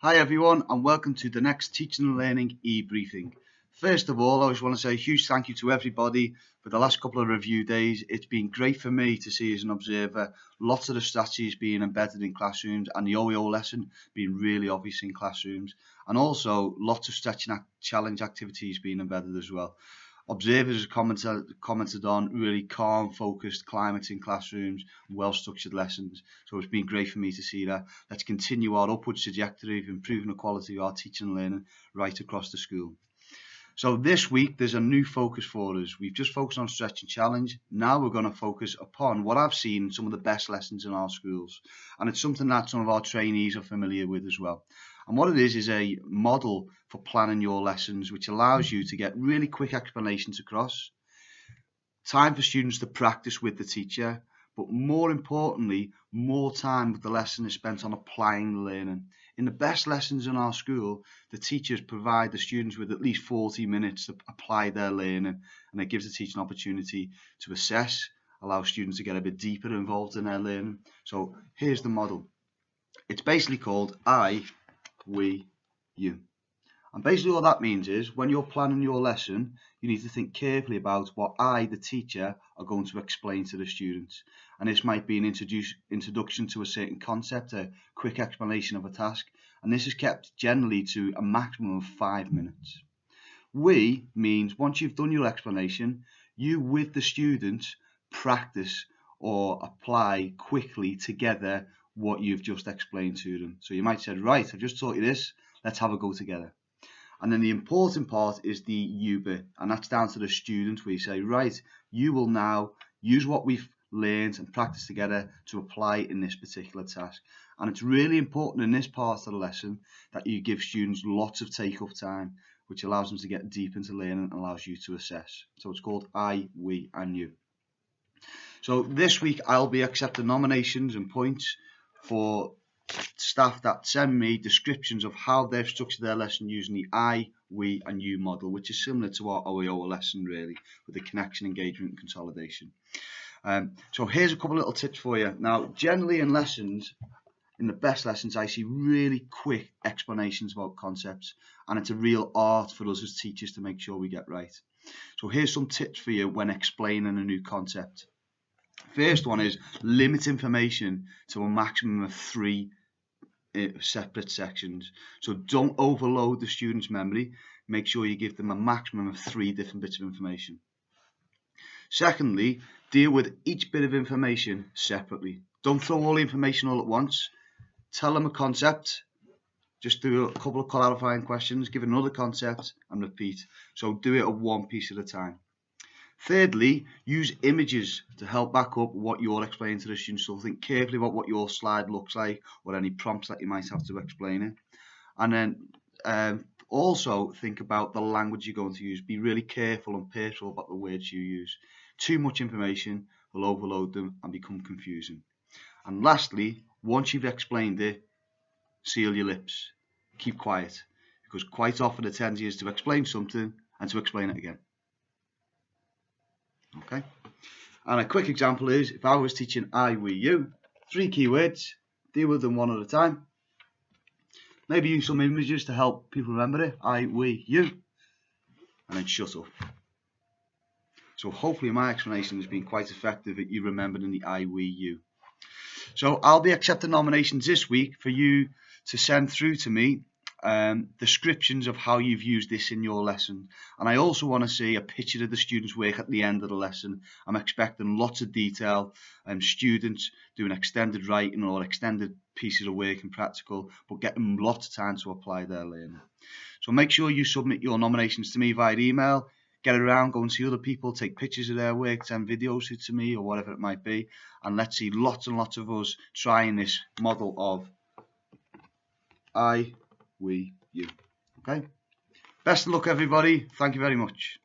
Hi everyone, and welcome to the next Teaching and Learning e-briefing. First of all, I just want to say a huge thank you to everybody for the last couple of review days. It's been great for me to see as an observer lots of the strategies being embedded in classrooms and the OEO lesson being really obvious in classrooms, and also lots of stretching challenge activities being embedded as well. Observers commented on really calm, focused climate in classrooms, well-structured lessons. So it's been great for me to see that. Let's continue our upward trajectory of improving the quality of our teaching and learning right across the school. So this week, there's a new focus for us. We've just focused on stretch and challenge. Now we're going to focus upon what I've seen in some of the best lessons in our schools. And it's something that some of our trainees are familiar with as well. And what it is a model for planning your lessons, which allows you to get really quick explanations across, time for students to practice with the teacher, but more importantly, more time with the lesson is spent on applying the learning. In the best lessons in our school, the teachers provide the students with at least 40 minutes to apply their learning, and it gives the teacher an opportunity to assess, allow students to get a bit deeper involved in their learning. So here's the model. It's basically called I, we, you. And basically what that means is when you're planning your lesson, you need to think carefully about what I, the teacher, are going to explain to the students. And this might be an introduction to a certain concept, a quick explanation of a task. And this is kept generally to a maximum of 5 minutes. We means once you've done your explanation, you with the students practice or apply quickly together what you've just explained to them. So you might say, right, I've just taught you this, let's have a go together. And then the important part is the you bit, and that's down to the student where you say, right, you will now use what we've learned and practice together to apply in this particular task. And it's really important in this part of the lesson that you give students lots of take-up time, which allows them to get deep into learning and allows you to assess. So it's called I, we, and you. So this week I'll be accepting nominations and points for staff that send me descriptions of how they've structured their lesson using the I, we, and you model, which is similar to our OEO lesson really, with the connection, engagement, and consolidation. So here's a couple of little tips for you. Now, generally in lessons, in the best lessons, I see really quick explanations about concepts, and it's a real art for us as teachers to make sure we get right. So here's some tips for you when explaining a new concept. First one is limit information to a maximum of 3 separate sections. So don't overload the student's memory. Make sure you give them a maximum of 3 different bits of information. Secondly, deal with each bit of information separately. Don't throw all the information all at once. Tell them a concept, just do a couple of clarifying questions, give another concept, and repeat. So do it at one piece at a time. Thirdly, use images to help back up what you're explaining to the students. So think carefully about what your slide looks like or any prompts that you might have to explain it. And then also think about the language you're going to use. Be really careful and purposeful about the words you use. Too much information will overload them and become confusing. And lastly, once you've explained it, seal your lips. Keep quiet, because quite often the tendency is to explain something and to explain it again. Okay, and a quick example is if I was teaching I, we, you, 3 keywords, deal with them one at a time. Maybe use some images to help people remember it. I, we, you, and then shut up. So hopefully my explanation has been quite effective at you remembering the I, we, you. So I'll be accepting nominations this week for you to send through to me descriptions of how you've used this in your lesson. And I also want to see a picture of the students' work at the end of the lesson. I'm expecting lots of detail, students doing extended writing or extended pieces of work and practical, but getting lots of time to apply their learning. So make sure you submit your nominations to me via email. Get around, go and see other people, take pictures of their work, send videos to me or whatever it might be. And let's see lots and lots of us trying this model of I, we, you. Okay? Best of luck, everybody. Thank you very much.